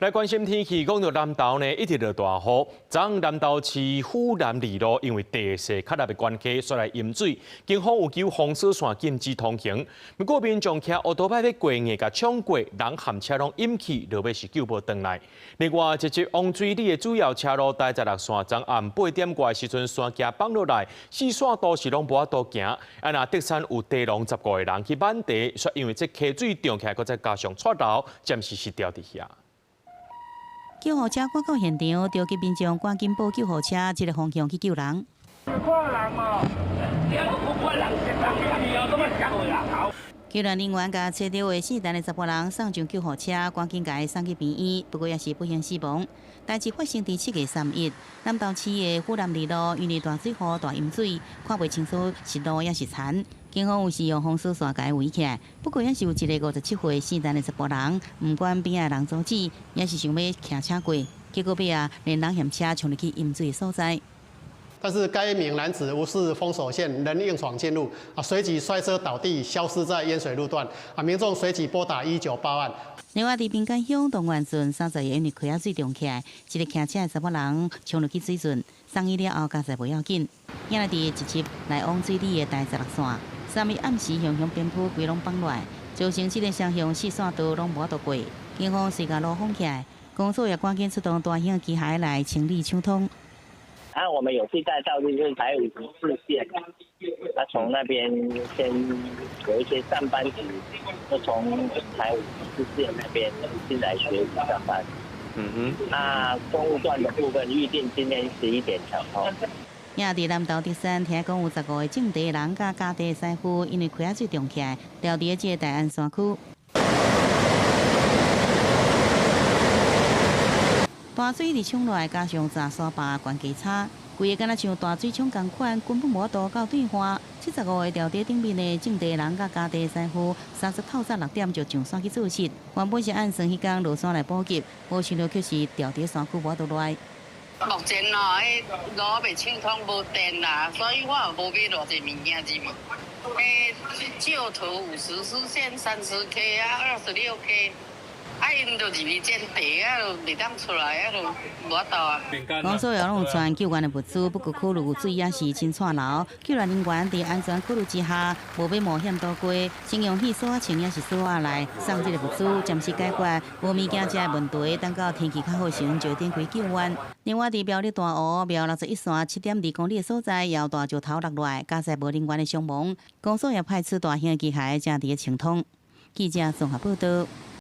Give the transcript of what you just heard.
来关心天气，讲到南投呢，一直落大雨。昨南投市府南二路因为地势较凹的关系，率来淹水，警方有求封锁线禁止通行。不过民众骑奥多摆要过夜，甲冲过，人和车拢淹去，落尾是救无回来。另外，一节王水里的主要车路在16线，昨暗8点过时阵，山架放落来，四线都是拢无法度行。啊，那德山有地龙15个人去满地，却因为这溪水涨起来，再加上出流，暂时是掉伫遐。救护车赶到现场，召集民众赶紧报救护车，一个方向去救人。救援人员甲找到的4单的查甫人送上救护车，赶紧甲伊送去病院，不过也是不幸死亡。代志发生伫7月3日，南投市的府南二路因为大水雨、大淹水，看袂清楚是路也是田。警方有使用封锁线甲伊围起来，不过也是有一个57岁4单的查甫人，唔管边仔人阻止，也是想要骑车过，结果尾啊连人险车冲入去淹水的所在。但是该名男子无视封锁线，仍硬闯进入，随即摔车倒地，消失在淹水路段。民众随即拨打119报案。另外，伫滨江乡东源镇30个因为溪仔水涨起来，一个骑车的查某人冲入去水圳，送医了后，加载无要紧。今日伫一节来往水里的第16线，3日暗时向边坡规拢放落来，造成这个双向4线道拢无法度过。警方随甲路封起来，工作也赶紧出动大型机械来清理抢通。我们有替代道路就是台54线，从那边先有一些上班族，就从台54线那边进来学习上班。那公务段的部分预定今天11点抢通。也伫南投德山，听讲有15个种地人甲家地师傅，因为溪仔水涨起来，掉伫这个大安山区。大水一直冲落来，加上砸沙坝、悬基差，规个敢若像大水冲共款，根本无法度到对岸。75个吊伫顶面的种地人甲家地师傅，30透早6点就上山去做事。原本是按算迄天落山来补给，无想到却是吊伫山区无法度落来。目前哦，迄路袂畅通，无电啦，所以我也无买偌济物件入去。旧图54线30K 啊26K。因就入去捡地就袂当出来就无法度啊。公所有拢有传救援的物资，不过考虑水也是真串流，救援人员伫安全考虑之下，无要冒险渡过，先用气锁清也是锁来送这个物资，暂时解决无物件食的问题。等到天气较好时，就展开救援。另外，伫苗栗大湖苗61线7点2公里的所在，也大石头落落来，加上无人员的伤亡，公所也派出大型的机械正伫清通。记者综合报道。